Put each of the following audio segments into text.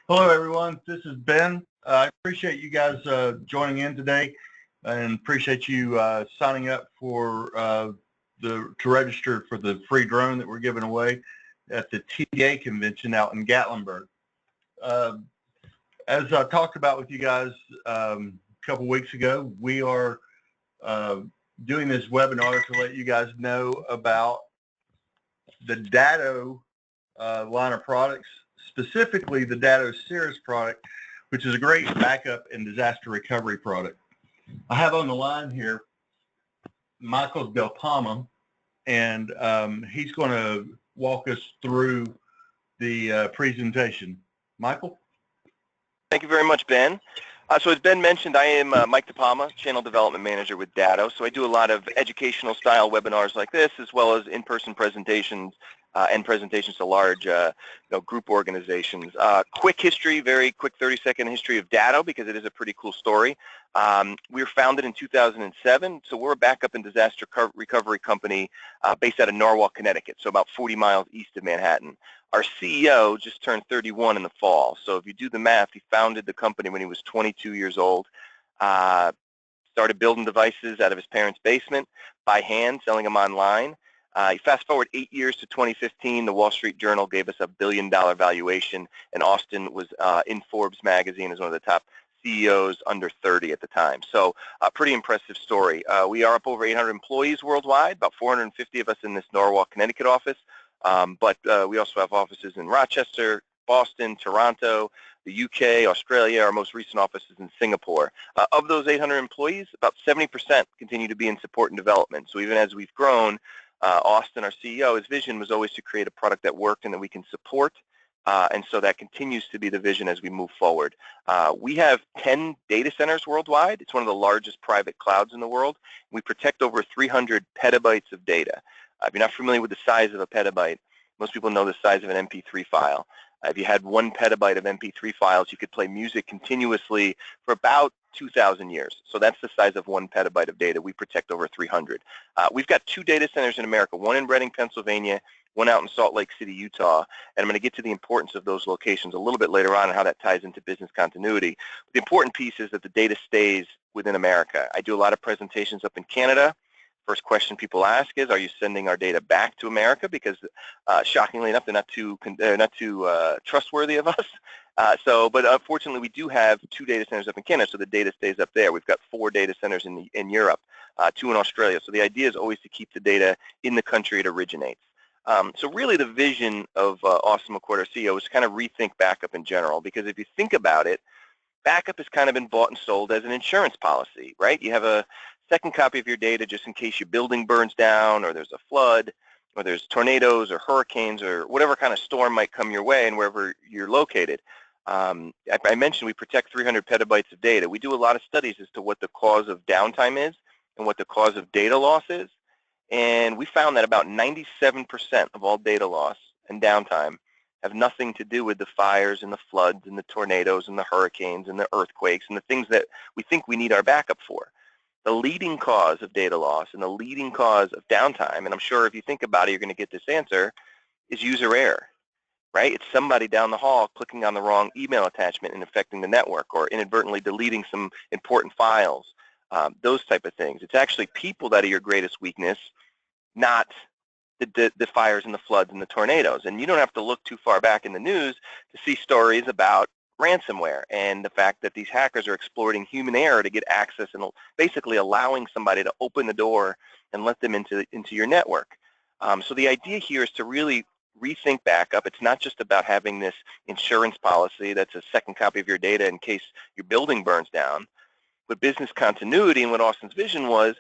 Hello, everyone. This is Ben. I appreciate you guys joining in today, and appreciate you signing up for to register for the free drone that we're giving away at the TA convention out in Gatlinburg. Uh, as I talked about with you guys a couple weeks ago, we are uh, doing this webinar to let you guys know about the datto line of products, specifically the datto Cirrus product, which is a great backup and disaster recovery product. I have on the line here Michael Del Palma, and he's going to walk us through the presentation. Michael? Thank you very much, Ben. So as Ben mentioned, I am Mike De Palma, Channel Development Manager with Datto. So I do a lot of educational style webinars like this, as well as in-person presentations and presentations to large group organizations. Quick history, very quick 30-second history of Datto, because it is a pretty cool story. We were founded in 2007, so we're a backup and disaster recovery company based out of Norwalk, Connecticut, so about 40 miles east of Manhattan. Our CEO just turned 31 in the fall, so if you do the math, he founded the company when he was 22 years old, started building devices out of his parents' basement by hand, selling them online. You fast forward 8 years to 2015, the Wall Street Journal gave us a $1 billion valuation, and Austin was in Forbes magazine as one of the top CEOs under 30 at the time. So a pretty impressive story. We are up over 800 employees worldwide, about 450 of us in this Norwalk, Connecticut office. But we also have offices in Rochester, Boston, Toronto, the UK, Australia. Our most recent office is in Singapore. Of those 800 employees, about 70% continue to be in support and development. So even as we've grown, Austin, our CEO, his vision was always to create a product that worked and that we can support. And so that continues to be the vision as we move forward. We have 10 data centers worldwide. It's one of the largest private clouds in the world. We protect over 300 petabytes of data. If you're not familiar with the size of a petabyte, most people know the size of an MP3 file. If you had 1 petabyte of MP3 files, you could play music continuously for about 2,000 years. So that's the size of 1 petabyte of data. We protect over 300. We've got 2 data centers in America, one in Reading, Pennsylvania, one out in Salt Lake City, Utah. And I'm going to get to the importance of those locations a little bit later on and how that ties into business continuity. But the important piece is that the data stays within America. I do a lot of presentations up in Canada. First question people ask is, are you sending our data back to America? Because shockingly enough, they're not too trustworthy of us. But unfortunately, we do have 2 data centers up in Canada, so the data stays up there. We've got 4 data centers in Europe, 2 in Australia. So the idea is always to keep the data in the country it originates. So really the vision of Austin McCord, our CEO, is to kind of rethink backup in general, because if you think about it, backup has kind of been bought and sold as an insurance policy, right? You have a second copy of your data just in case your building burns down, or there's a flood, or there's tornadoes or hurricanes or whatever kind of storm might come your way and wherever you're located. I mentioned we protect 300 petabytes of data. We do a lot of studies as to what the cause of downtime is and what the cause of data loss is. And we found that about 97% of all data loss and downtime have nothing to do with the fires and the floods and the tornadoes and the hurricanes and the earthquakes and the things that we think we need our backup for. The leading cause of data loss and the leading cause of downtime, and I'm sure if you think about it, you're going to get this answer, is user error, right? It's somebody down the hall clicking on the wrong email attachment and affecting the network, or inadvertently deleting some important files, those type of things. It's actually people that are your greatest weakness, not the fires and the floods and the tornadoes. And you don't have to look too far back in the news to see stories about ransomware and the fact that these hackers are exploiting human error to get access and basically allowing somebody to open the door and let them into your network. So the idea here is to really rethink backup. It's not just about having this insurance policy that's a second copy of your data in case your building burns down. But business continuity, and what Austin's vision was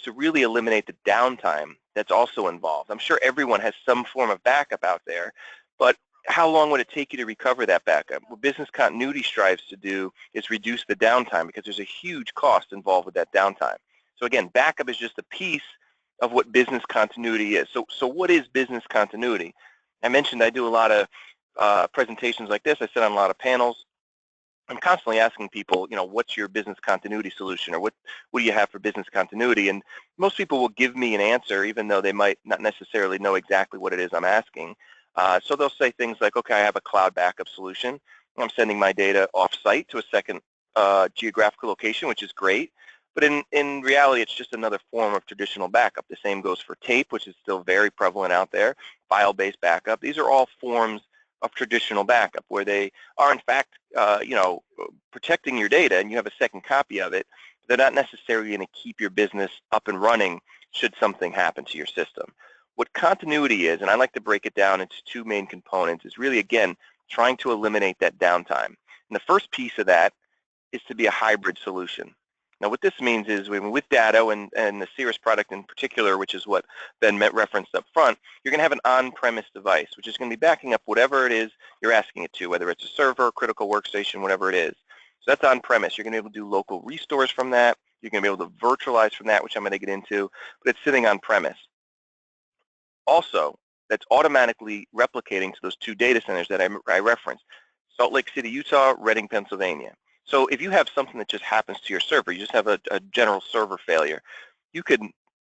to really eliminate the downtime that's also involved. I'm sure everyone has some form of backup out there, but how long would it take you to recover that backup? What business continuity strives to do is reduce the downtime, because there's a huge cost involved with that downtime. So again, backup is just a piece of what business continuity is. So what is business continuity? I mentioned I do a lot of presentations like this. I sit on a lot of panels. I'm constantly asking people, what's your business continuity solution, or what do you have for business continuity? And most people will give me an answer, even though they might not necessarily know exactly what it is I'm asking. So they'll say things like, okay, I have a cloud backup solution. I'm sending my data off-site to a second geographical location, which is great. But in reality, it's just another form of traditional backup. The same goes for tape, which is still very prevalent out there, file-based backup. These are all forms of traditional backup where they are, in fact, protecting your data, and you have a second copy of it. They're not necessarily going to keep your business up and running should something happen to your system. What continuity is, and I like to break it down into two main components, is really, again, trying to eliminate that downtime. And the first piece of that is to be a hybrid solution. Now, what this means is with Datto and the Cirrus product in particular, which is what Ben referenced up front, you're going to have an on-premise device, which is going to be backing up whatever it is you're asking it to, whether it's a server, critical workstation, whatever it is. So that's on-premise. You're going to be able to do local restores from that. You're going to be able to virtualize from that, which I'm going to get into, but it's sitting on-premise. Also, that's automatically replicating to those two data centers that I referenced, Salt Lake City, Utah, Reading, Pennsylvania. So if you have something that just happens to your server, you just have a general server failure, you could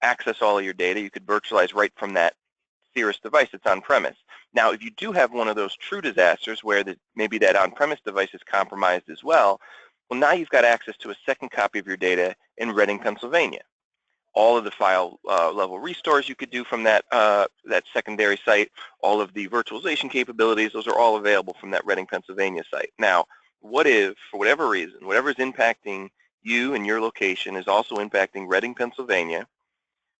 access all of your data. You could virtualize right from that Cirrus device that's on-premise. Now, if you do have one of those true disasters where maybe that on-premise device is compromised as well, now you've got access to a second copy of your data in Reading, Pennsylvania. All of the file level restores you could do from that secondary site, all of the virtualization capabilities, those are all available from that Reading, Pennsylvania site. Now, what if, for whatever reason, whatever is impacting you and your location is also impacting Reading, Pennsylvania?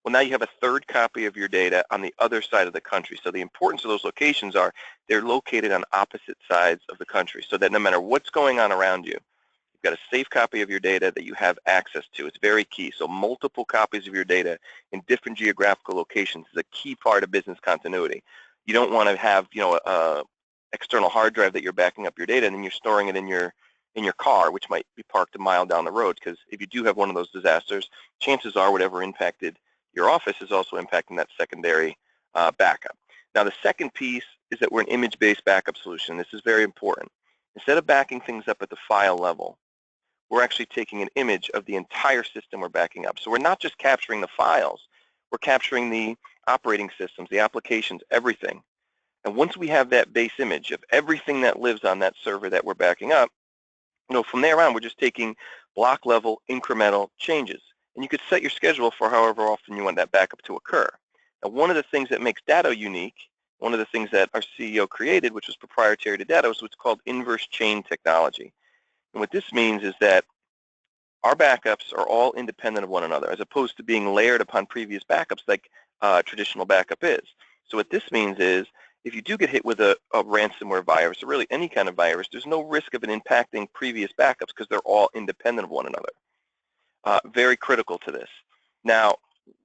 Well, now you have a third copy of your data on the other side of the country. So the importance of those locations are they're located on opposite sides of the country, so that no matter what's going on around you, you've got a safe copy of your data that you have access to. It's very key. So multiple copies of your data in different geographical locations is a key part of business continuity. You don't want to have, a external hard drive that you're backing up your data and then you're storing it in your car, which might be parked a mile down the road, because if you do have one of those disasters, chances are whatever impacted your office is also impacting that secondary backup. Now, the second piece is that we're an image-based backup solution. This is very important. Instead of backing things up at the file level, we're actually taking an image of the entire system we're backing up. So we're not just capturing the files, we're capturing the operating systems, the applications, everything. And once we have that base image of everything that lives on that server that we're backing up, from there on, we're just taking block level incremental changes. And you could set your schedule for however often you want that backup to occur. Now, one of the things that makes Datto unique, one of the things that our CEO created, which was proprietary to Datto, is what's called inverse chain technology. And what this means is that our backups are all independent of one another, as opposed to being layered upon previous backups like traditional backup is. So what this means is, if you do get hit with a ransomware virus, or really any kind of virus, there's no risk of it impacting previous backups because they're all independent of one another. Very critical to this. Now,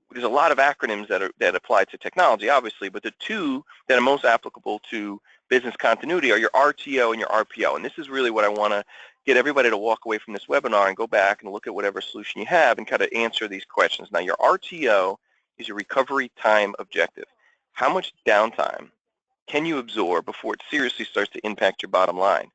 there's a lot of acronyms that apply to technology, obviously, but the two that are most applicable to business continuity are your RTO and your RPO. And this is really what I want to get everybody to walk away from this webinar and go back and look at whatever solution you have and kind of answer these questions. Now, your RTO is your recovery time objective. How much downtime can you absorb before it seriously starts to impact your bottom line?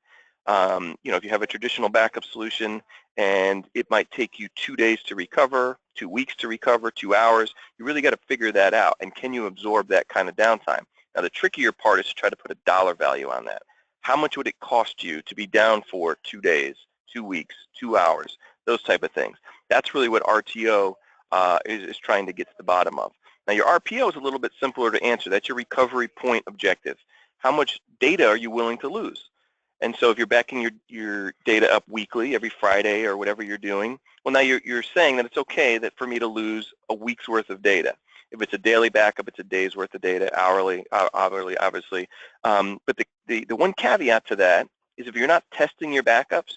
If you have a traditional backup solution and it might take you 2 days to recover, 2 weeks to recover, 2 hours, you really got to figure that out. And can you absorb that kind of downtime? Now, the trickier part is to try to put a dollar value on that. How much would it cost you to be down for 2 days, 2 weeks, 2 hours, those type of things? That's really what RTO is trying to get to the bottom of. Now, your RPO is a little bit simpler to answer. That's your recovery point objective. How much data are you willing to lose? And so if you're backing your data up weekly, every Friday or whatever you're doing, well, now you're saying that it's okay that for me to lose a week's worth of data. If it's a daily backup, it's a day's worth of data, hourly, obviously. But the one caveat to that is if you're not testing your backups,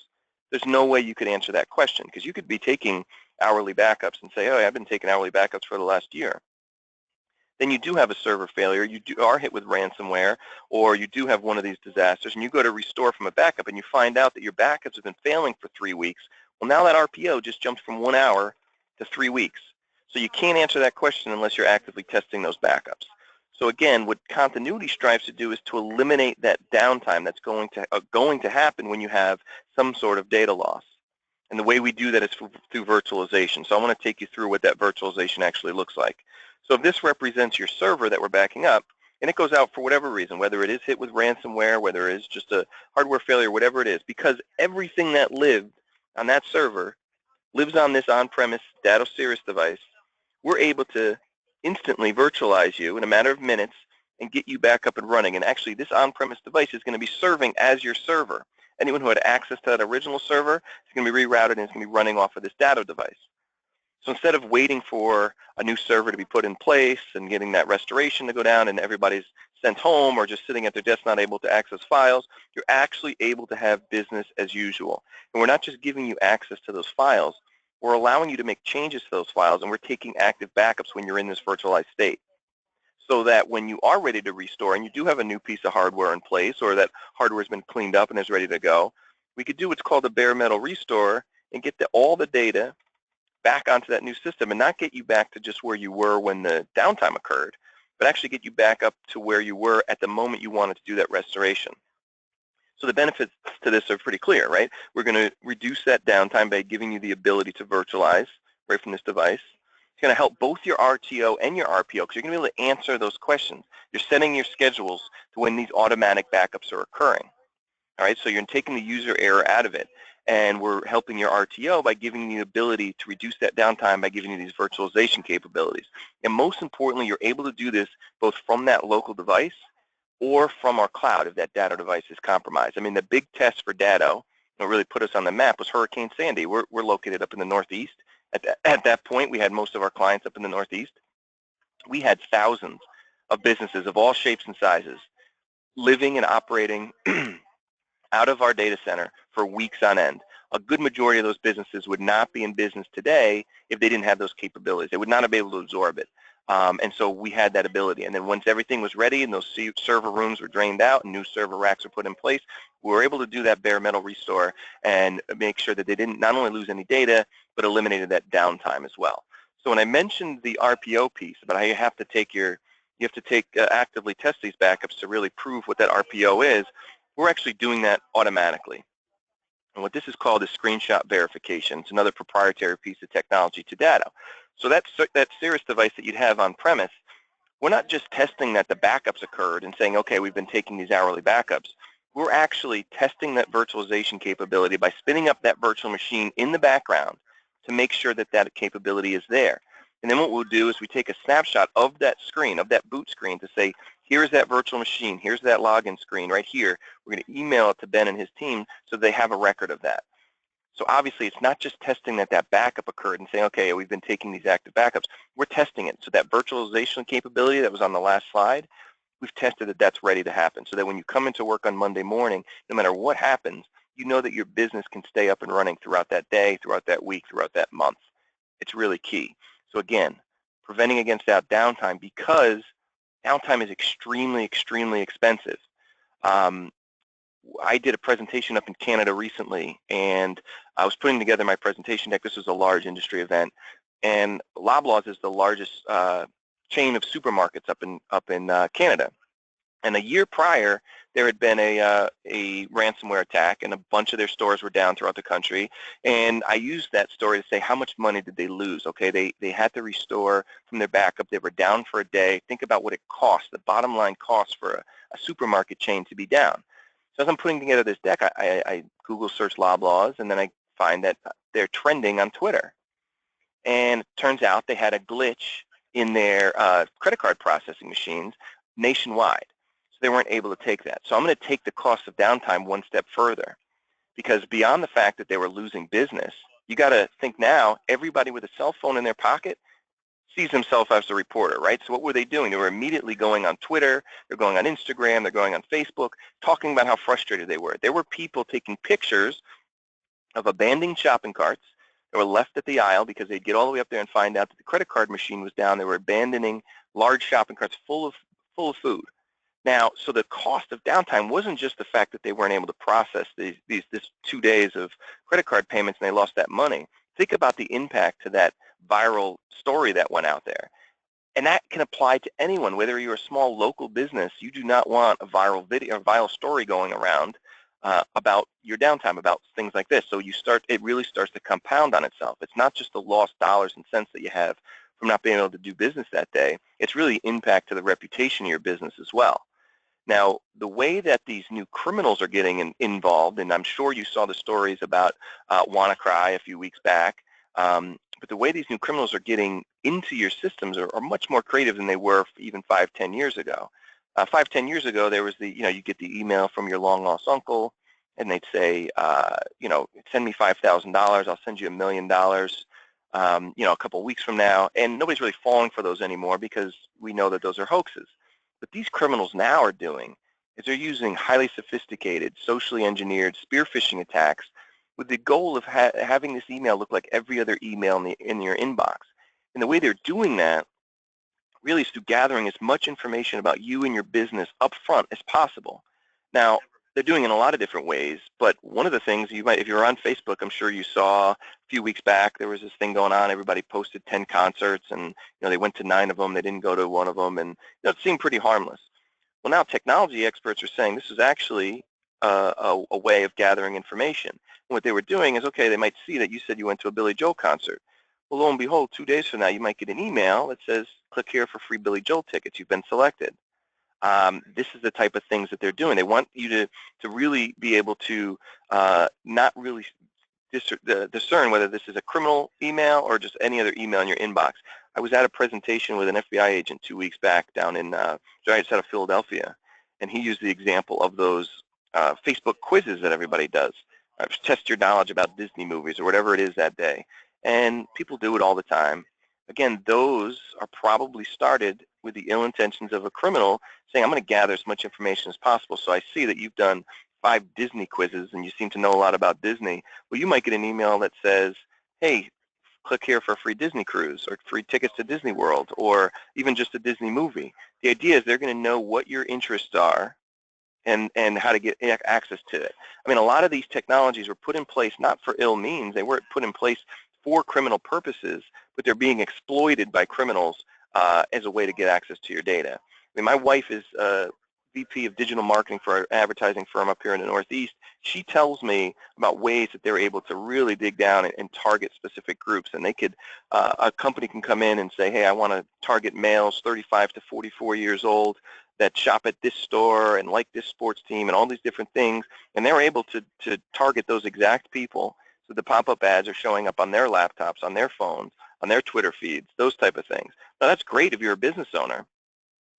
there's no way you could answer that question, because you could be taking hourly backups and say, oh, I've been taking hourly backups for the last year. Then you do have a server failure, you are hit with ransomware, or you do have one of these disasters, and you go to restore from a backup, and you find out that your backups have been failing for 3 weeks. Well, now that RPO just jumps from 1 hour to 3 weeks. So you can't answer that question unless you're actively testing those backups. So again, what continuity strives to do is to eliminate that downtime that's going to happen when you have some sort of data loss. And the way we do that is through virtualization. So I want to take you through what that virtualization actually looks like. So if this represents your server that we're backing up, and it goes out for whatever reason, whether it is hit with ransomware, whether it is just a hardware failure, whatever it is, because everything that lived on that server lives on this on-premise datto Cirrus device, we're able to instantly virtualize you in a matter of minutes and get you back up and running. And actually, this on-premise device is going to be serving as your server. Anyone who had access to that original server is going to be rerouted and it's going to be running off of this datto device. So instead of waiting for a new server to be put in place and getting that restoration to go down and everybody's sent home or just sitting at their desk not able to access files, you're actually able to have business as usual. And we're not just giving you access to those files, we're allowing you to make changes to those files, and we're taking active backups when you're in this virtualized state. So that when you are ready to restore and you do have a new piece of hardware in place or that hardware has been cleaned up and is ready to go, we could do what's called a bare metal restore and get all the data back onto that new system and not get you back to just where you were when the downtime occurred, but actually get you back up to where you were at the moment you wanted to do that restoration. So the benefits to this are pretty clear, right? We're going to reduce that downtime by giving you the ability to virtualize right from this device. It's going to help both your RTO and your RPO because you're going to be able to answer those questions. You're setting your schedules to when these automatic backups are occurring. All right, so you're taking the user error out of it. And we're helping your RTO by giving you the ability to reduce that downtime by giving you these virtualization capabilities. And most importantly, you're able to do this both from that local device or from our cloud if that datto device is compromised. I mean, the big test for datto, what really put us on the map was Hurricane Sandy. We're located up in the Northeast. At that point, we had most of our clients up in the Northeast. We had thousands of businesses of all shapes and sizes living and operating out of our data center for weeks on end. A good majority of those businesses would not be in business today if they didn't have those capabilities. They would not have been able to absorb it. And so we had that ability. And then once everything was ready and those server rooms were drained out and new server racks were put in place, we were able to do that bare metal restore and make sure that they didn't not only lose any data, but eliminated that downtime as well. So when I mentioned the RPO piece about how you have to actively test these backups to really prove what that RPO is, we're actually doing that automatically. And what this is called is screenshot verification. It's another proprietary piece of technology to datto. So that Cirrus device that you'd have on premise, we're not just testing that the backups occurred and saying, okay, we've been taking these hourly backups. We're actually testing that virtualization capability by spinning up that virtual machine in the background to make sure that that capability is there. And then what we'll do is we take a snapshot of that screen, of that boot screen to say, here's that virtual machine, here's that login screen right here. We're going to email it to Ben and his team so they have a record of that. So obviously it's not just testing that that backup occurred and saying, okay, we've been taking these active backups. We're testing it. So that virtualization capability that was on the last slide, we've tested that that's ready to happen so that when you come into work on Monday morning, no matter what happens, you know that your business can stay up and running throughout that day, throughout that week, throughout that month. It's really key. So again, preventing against that downtime because downtime is extremely, extremely expensive. I did a presentation up in Canada recently, and I was putting together my presentation deck. This was a large industry event, and Loblaws is the largest chain of supermarkets up in Canada. And a year prior, there had been a ransomware attack, and a bunch of their stores were down throughout the country. And I used that story to say, how much money did they lose? Okay, they had to restore from their backup. They were down for a day. Think about what it cost, the bottom line cost for a supermarket chain to be down. So as I'm putting together this deck, I Google search Loblaws, and then I find that they're trending on Twitter. And it turns out they had a glitch in their credit card processing machines nationwide. They weren't able to take that. So I'm going to take the cost of downtime one step further, because beyond the fact that they were losing business, you got to think now everybody with a cell phone in their pocket sees themselves as a reporter, right? So what were they doing? They were immediately going on Twitter, they're going on Instagram, they're going on Facebook, talking about how frustrated they were. There were people taking pictures of abandoned shopping carts that were left at the aisle because they'd get all the way up there and find out that the credit card machine was down. They were abandoning large shopping carts full of food. Now, so the cost of downtime wasn't just the fact that they weren't able to process this 2 days of credit card payments and they lost that money. Think about the impact to that viral story that went out there. And that can apply to anyone, whether you're a small local business. You do not want a viral video or viral story going around about your downtime, about things like this. So it really starts to compound on itself. It's not just the lost dollars and cents that you have from not being able to do business that day, it's really impact to the reputation of your business as well. Now, the way that these new criminals are getting involved, and I'm sure you saw the stories about WannaCry a few weeks back, but the way these new criminals are getting into your systems are much more creative than they were even 5-10 years ago. 5-10 years ago, there was you get the email from your long-lost uncle, and they'd say, send me $5,000, I'll send you $1 million, a couple of weeks from now, and nobody's really falling for those anymore because we know that those are hoaxes. What these criminals now are doing is they're using highly sophisticated, socially engineered spear phishing attacks with the goal of having this email look like every other email in your inbox. And the way they're doing that really is through gathering as much information about you and your business up front as possible. Now, they're doing it in a lot of different ways, but one of the things if you're on Facebook, I'm sure you saw a few weeks back, there was this thing going on. Everybody posted 10 concerts, and they went to 9 of them. They didn't go to one of them, and it seemed pretty harmless. Well, now technology experts are saying this is actually a way of gathering information. And what they were doing is, okay, they might see that you said you went to a Billy Joel concert. Well, lo and behold, 2 days from now, you might get an email that says, click here for free Billy Joel tickets. You've been selected. This is the type of things that they're doing. They want you to really be able to not really discern whether this is a criminal email or just any other email in your inbox. I was at a presentation with an FBI agent 2 weeks back down in right outside of Philadelphia, and he used the example of those Facebook quizzes that everybody does. Test your knowledge about Disney movies or whatever it is that day. And people do it all the time. Again, those are probably started with the ill intentions of a criminal saying, I'm going to gather as much information as possible. So I see that you've done 5 Disney quizzes and you seem to know a lot about Disney. Well, you might get an email that says, hey, click here for a free Disney cruise or free tickets to Disney World or even just a Disney movie. The idea is they're going to know what your interests are and how to get access to it. I mean, a lot of these technologies were put in place not for ill means. They weren't put in place for criminal purposes, but they're being exploited by criminals as a way to get access to your data. I mean, my wife is VP of digital marketing for an advertising firm up here in the Northeast. She tells me about ways that they're able to really dig down and target specific groups. And they could, a company can come in and say, hey, I want to target males 35 to 44 years old that shop at this store and like this sports team and all these different things. And they're able to target those exact people. So the pop-up ads are showing up on their laptops, on their phones, on their Twitter feeds, those type of things. Now, that's great if you're a business owner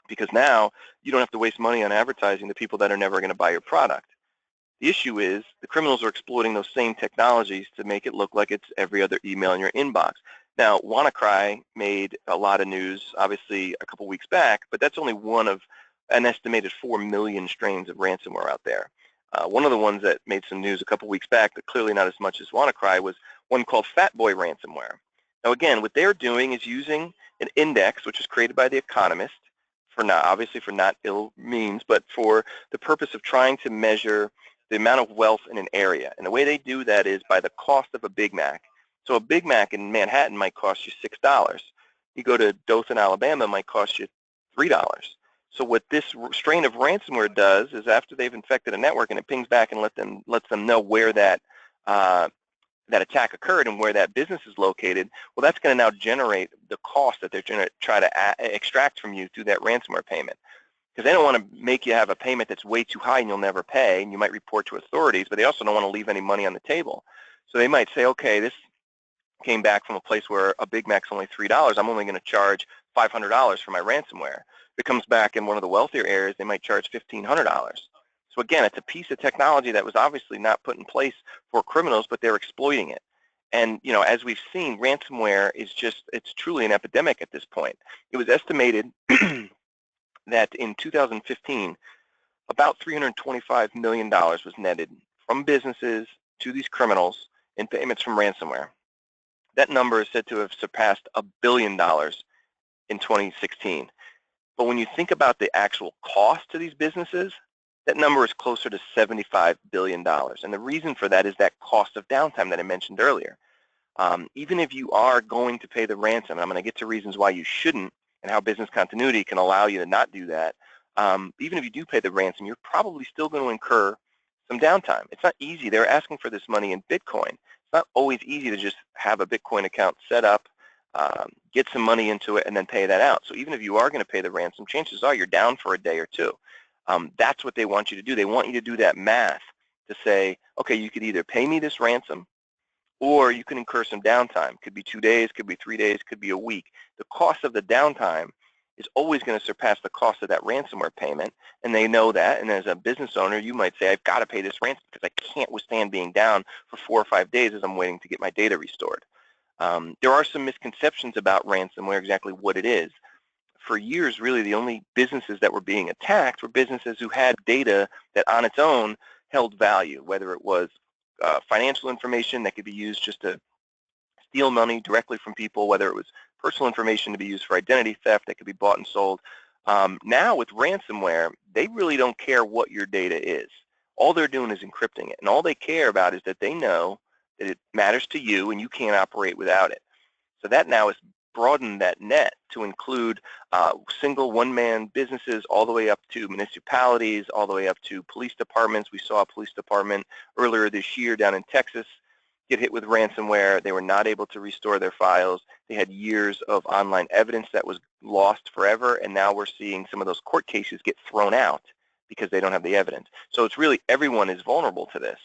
because now you don't have to waste money on advertising to people that are never going to buy your product. The issue is the criminals are exploiting those same technologies to make it look like it's every other email in your inbox. Now, WannaCry made a lot of news, obviously, a couple weeks back, but that's only one of an estimated 4 million strains of ransomware out there. One of the ones that made some news a couple weeks back, but clearly not as much as WannaCry, was one called Fatboy Ransomware. Now, again, what they're doing is using an index, which was created by The Economist, obviously for not ill means, but for the purpose of trying to measure the amount of wealth in an area. And the way they do that is by the cost of a Big Mac. So a Big Mac in Manhattan might cost you $6. You go to Dothan, Alabama, it might cost you $3. So what this strain of ransomware does is after they've infected a network and it pings back and lets them know where that attack occurred and where that business is located, well, that's going to now generate the cost that they're going to try to extract from you through that ransomware payment. Because they don't want to make you have a payment that's way too high and you'll never pay, and you might report to authorities, but they also don't want to leave any money on the table. So they might say, okay, this came back from a place where a Big Mac's only $3. I'm only going to charge $500 for my ransomware. If it comes back in one of the wealthier areas, they might charge $1,500. So again, it's a piece of technology that was obviously not put in place for criminals, but they're exploiting it. And as we've seen, ransomware is it's truly an epidemic at this point. It was estimated that in 2015, about $325 million was netted from businesses to these criminals in payments from ransomware. That number is said to have surpassed $1 billion in 2016. But when you think about the actual cost to these businesses, that number is closer to $75 billion. And the reason for that is that cost of downtime that I mentioned earlier. Even if you are going to pay the ransom, and I'm going to get to reasons why you shouldn't and how business continuity can allow you to not do that, even if you do pay the ransom, you're probably still going to incur some downtime. It's not easy. They're asking for this money in Bitcoin. It's not always easy to just have a Bitcoin account set up get some money into it, and then pay that out. So even if you are going to pay the ransom, chances are you're down for a day or two. That's what they want you to do. They want you to do that math to say, okay, you could either pay me this ransom or you can incur some downtime. Could be 2 days, could be 3 days, could be a week. The cost of the downtime is always going to surpass the cost of that ransomware payment, and they know that. And as a business owner, you might say, I've got to pay this ransom because I can't withstand being down for 4 or 5 days as I'm waiting to get my data restored. There are some misconceptions about ransomware, exactly what it is. For years, really, the only businesses that were being attacked were businesses who had data that on its own held value, whether it was financial information that could be used just to steal money directly from people, whether it was personal information to be used for identity theft that could be bought and sold. Now with ransomware, they really don't care what your data is. All they're doing is encrypting it, and all they care about is that they know that it matters to you and you can't operate without it. So that now has broadened that net to include single one-man businesses all the way up to municipalities, all the way up to police departments. We saw a police department earlier this year down in Texas get hit with ransomware. They were not able to restore their files. They had years of online evidence that was lost forever, and now we're seeing some of those court cases get thrown out because they don't have the evidence. So it's really everyone is vulnerable to this.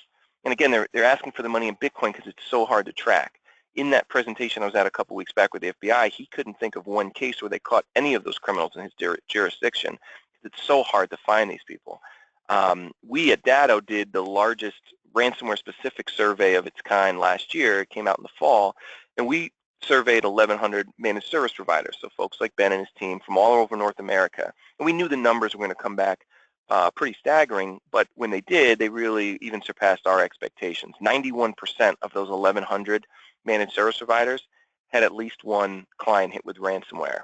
And again, they're asking for the money in Bitcoin because it's so hard to track. In that presentation I was at a couple weeks back with the FBI, he couldn't think of one case where they caught any of those criminals in his jurisdiction. It's so hard to find these people. We at Datto did the largest ransomware-specific survey of its kind last year. It came out in the fall, and we surveyed 1,100 managed service providers, so folks like Ben and his team from all over North America. And we knew the numbers were going to come back pretty staggering, but when they did, they really even surpassed our expectations. 91% of those 1,100 managed service providers had at least one client hit with ransomware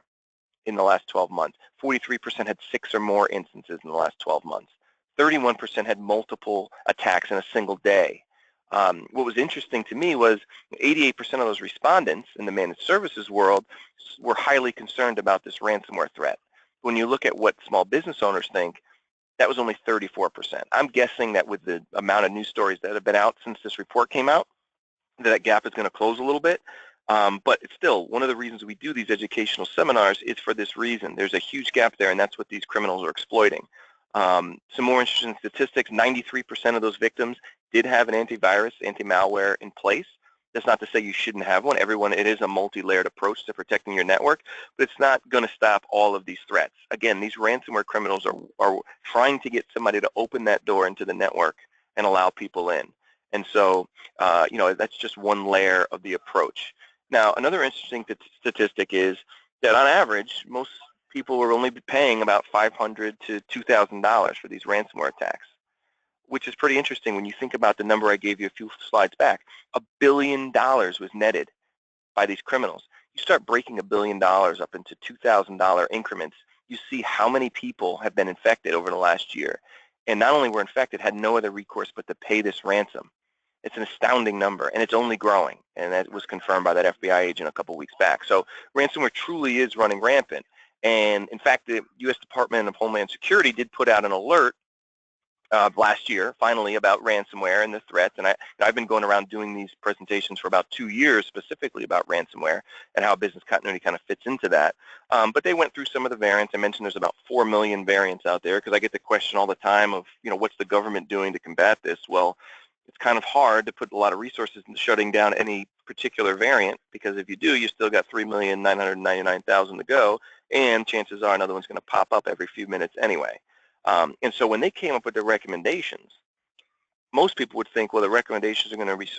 in the last 12 months. 43% had 6 or more instances in the last 12 months. 31% had multiple attacks in a single day. What was interesting to me was 88% of those respondents in the managed services world were highly concerned about this ransomware threat. When you look at what small business owners think, that was only 34%. I'm guessing that with the amount of news stories that have been out since this report came out, that gap is going to close a little bit. But it's still, one of the reasons we do these educational seminars is for this reason. There's a huge gap there, and that's what these criminals are exploiting. Some more interesting statistics, 93% of those victims did have an antivirus, anti-malware in place. That's not to say you shouldn't have one. It is a multi-layered approach to protecting your network, but it's not going to stop all of these threats. Again, these ransomware criminals are trying to get somebody to open that door into the network and allow people in. And so, that's just one layer of the approach. Now, another interesting statistic is that on average, most people will only be paying about $500 to $2,000 for these ransomware attacks, which is pretty interesting when you think about the number I gave you a few slides back. $1 billion was netted by these criminals. You start breaking $1 billion up into $2,000 increments, you see how many people have been infected over the last year. And not only were infected, had no other recourse but to pay this ransom. It's an astounding number, and it's only growing, and that was confirmed by that FBI agent a couple weeks back. So ransomware truly is running rampant. And in fact, the U.S. Department of Homeland Security did put out an alert last year, finally, about ransomware and the threats. And I've been going around doing these presentations for about 2 years, specifically about ransomware and how business continuity kind of fits into that. But they went through some of the variants. I mentioned there's about 4 million variants out there, because I get the question all the time of, what's the government doing to combat this? Well, it's kind of hard to put a lot of resources into shutting down any particular variant, because if you do, you still got 3,999,000 to go, and chances are another one's going to pop up every few minutes anyway. And so when they came up with their recommendations, most people would think, well, the recommendations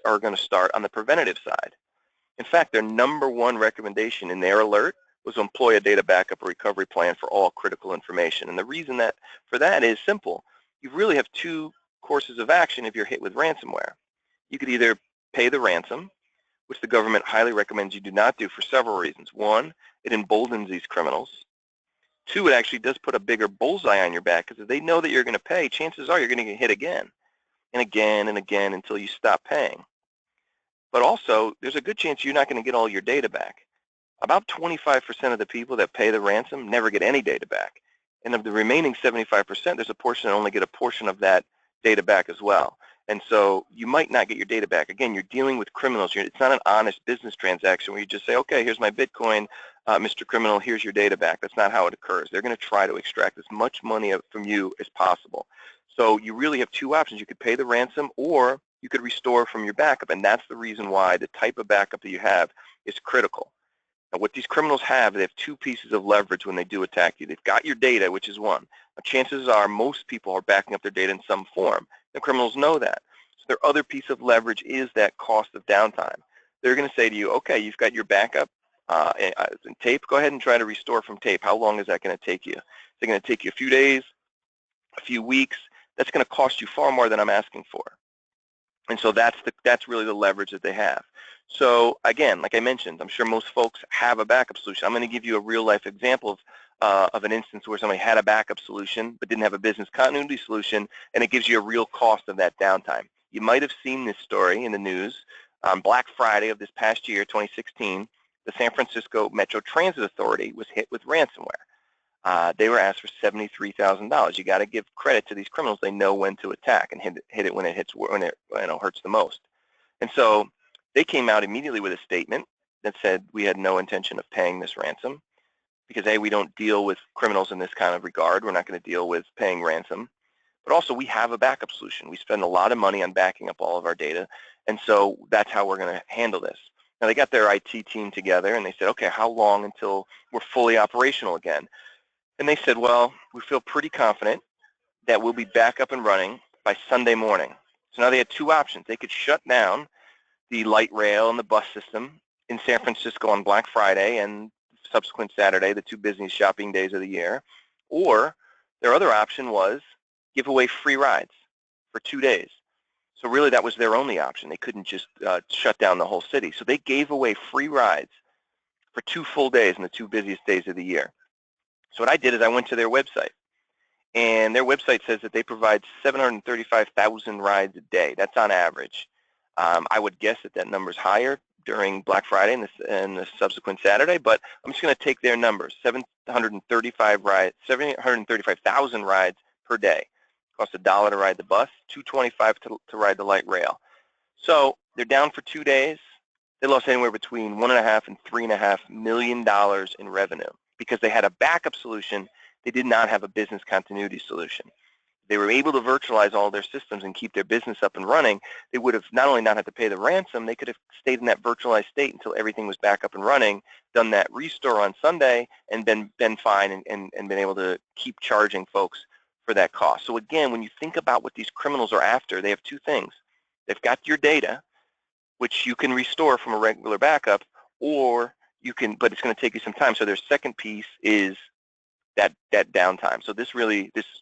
are going to start on the preventative side. In fact, their number one recommendation in their alert was to employ a data backup or recovery plan for all critical information. And the reason for that is simple. You really have 2 courses of action if you're hit with ransomware. You could either pay the ransom, which the government highly recommends you do not do for several reasons. 1, it emboldens these criminals. 2, it actually does put a bigger bullseye on your back, because if they know that you're going to pay, chances are you're going to get hit again and again and again until you stop paying. But also, there's a good chance you're not going to get all your data back. About 25% of the people that pay the ransom never get any data back. And of the remaining 75%, there's a portion that only get a portion of that data back as well. And so you might not get your data back. Again, you're dealing with criminals. It's not an honest business transaction where you just say, okay, here's my Bitcoin, Mr. Criminal, here's your data back. That's not how it occurs. They're going to try to extract as much money from you as possible. So you really have two options. You could pay the ransom, or you could restore from your backup, and that's the reason why the type of backup that you have is critical. Now, what these criminals have, they have two pieces of leverage when they do attack you. They've got your data, which is one. Now, chances are most people are backing up their data in some form. The criminals know that. So their other piece of leverage is that cost of downtime. They're going to say to you, okay, you've got your backup in tape. Go ahead and try to restore from tape. How long is that going to take you? Is it going to take you a few days, a few weeks? That's going to cost you far more than I'm asking for. And so that's really the leverage that they have. So again, like I mentioned, I'm sure most folks have a backup solution. I'm going to give you a real life example of an instance where somebody had a backup solution but didn't have a business continuity solution, and it gives you a real cost of that downtime. You might have seen this story in the news. On Black Friday of this past year, 2016, the San Francisco Metro Transit Authority was hit with ransomware. They were asked for $73,000. You got to give credit to these criminals. They know when to attack and hit it when it hurts the most. And so they came out immediately with a statement that said we had no intention of paying this ransom because A, we don't deal with criminals in this kind of regard. We're not going to deal with paying ransom. But also we have a backup solution. We spend a lot of money on backing up all of our data, and so that's how we're going to handle this. Now they got their IT team together and they said, okay, how long until we're fully operational again? And they said, well, we feel pretty confident that we'll be back up and running by Sunday morning. So now they had two options. They could shut down the light rail and the bus system in San Francisco on Black Friday and subsequent Saturday, the two busiest shopping days of the year. Or their other option was give away free rides for 2 days. So really that was their only option. They couldn't just shut down the whole city. So they gave away free rides for 2 full days in the 2 busiest days of the year. So what I did is I went to their website, and their website says that they provide 735,000 rides a day. That's on average. I would guess that that number is higher during Black Friday and the subsequent Saturday, but I'm just going to take their numbers, 735,000 rides per day. Costs $1 to ride the bus, $2.25 to ride the light rail. So they're down for 2 days. They lost anywhere between $1.5 and $3.5 million in revenue because they had a backup solution. They did not have a business continuity solution. They were able to virtualize all their systems and keep their business up and running. They would have not only not had to pay the ransom, they could have stayed in that virtualized state until everything was back up and running, done that restore on Sunday, and been fine and been able to keep charging folks for that cost. So again, when you think about what these criminals are after, they have two things. They've got your data, which you can restore from a regular backup, or you can, but it's going to take you some time. So their second piece is that downtime. So this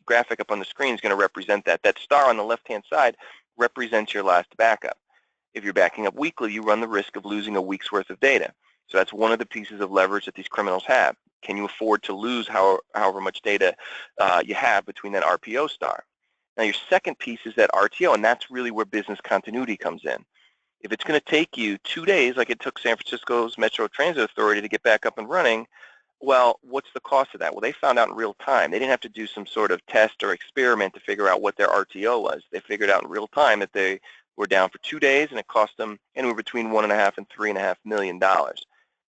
graphic up on the screen is going to represent that. That star on the left-hand side represents your last backup. If you're backing up weekly, you run the risk of losing a week's worth of data. So that's one of the pieces of leverage that these criminals have. Can you afford to lose however much data you have between that RPO star? Now your second piece is that RTO, and that's really where business continuity comes in. If it's going to take you 2 days, like it took San Francisco's Metro Transit Authority to get back up and running, well, what's the cost of that? Well, they found out in real time. They didn't have to do some sort of test or experiment to figure out what their RTO was. They figured out in real time that they were down for 2 days, and it cost them anywhere between $1.5 and $3.5 million.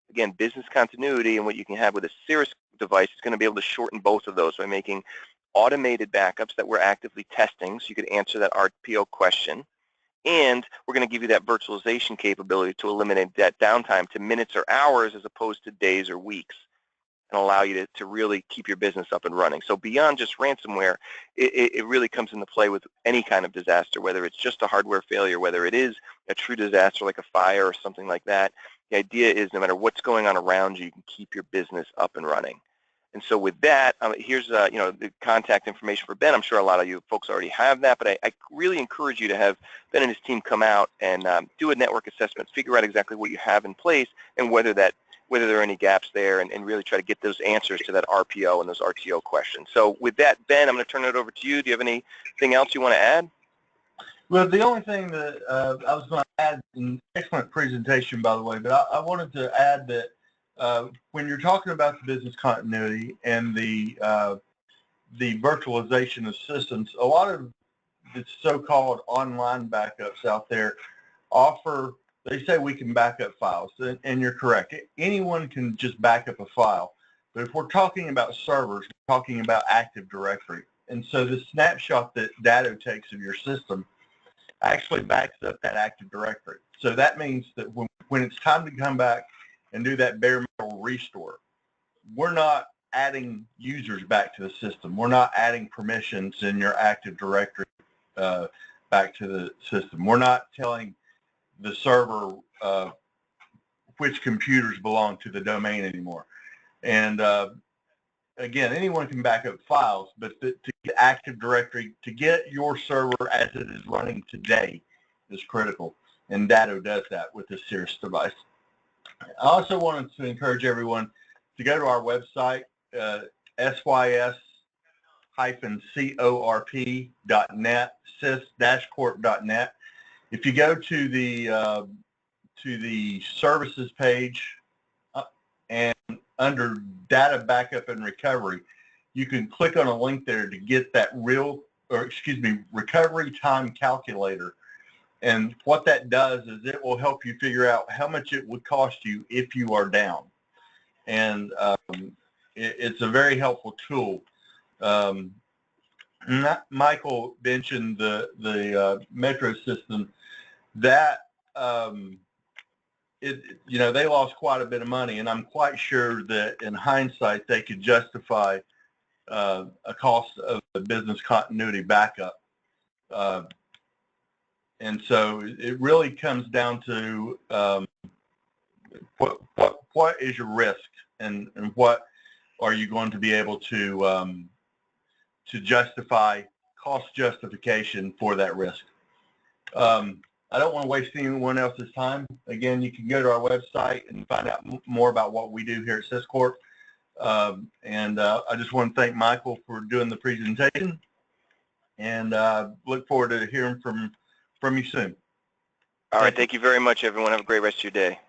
Again, business continuity and what you can have with a Cirrus device is going to be able to shorten both of those by making automated backups that we're actively testing, so you could answer that RPO question. And we're going to give you that virtualization capability to eliminate that downtime to minutes or hours as opposed to days or weeks, and allow you to really keep your business up and running. So beyond just ransomware, it really comes into play with any kind of disaster, whether it's just a hardware failure, whether it is a true disaster like a fire or something like that. The idea is no matter what's going on around you, you can keep your business up and running. And so with that, here's the contact information for Ben. I'm sure a lot of you folks already have that, but I really encourage you to have Ben and his team come out and do a network assessment, figure out exactly what you have in place and whether there are any gaps there, and really try to get those answers to that RPO and those RTO questions. So with that, Ben, I'm going to turn it over to you. Do you have anything else you want to add? Well, the only thing that I was going to add, an excellent presentation, by the way, but I wanted to add that when you're talking about the business continuity and the virtualization of systems, a lot of so-called online backups out there they say we can back up files, and you're correct. Anyone can just back up a file. But if we're talking about servers, we're talking about Active Directory. And so the snapshot that datto takes of your system actually backs up that Active Directory. So that means that when it's time to come back and do that bare metal restore, we're not adding users back to the system. We're not adding permissions in your Active Directory back to the system. We're not telling the server which computers belong to the domain anymore. And again, anyone can back up files, but to get Active Directory, to get your server as it is running today is critical. And datto does that with this Cirrus device. I also wanted to encourage everyone to go to our website, sys-corp.net, sys-corp.net. If you go to the services page and under data backup and recovery, you can click on a link there to get that recovery time calculator. And what that does is it will help you figure out how much it would cost you if you are down. And it's a very helpful tool. Michael mentioned the Metro system. That they lost quite a bit of money, and I'm quite sure that in hindsight they could justify a cost of a business continuity backup. And so it really comes down to what is your risk, and what are you going to be able to justify, cost justification for that risk. I don't want to waste anyone else's time. Again, you can go to our website and find out more about what we do here at SysCorp. And I just want to thank Michael for doing the presentation, and look forward to hearing from you soon. All right. Thank you very much, everyone. Have a great rest of your day.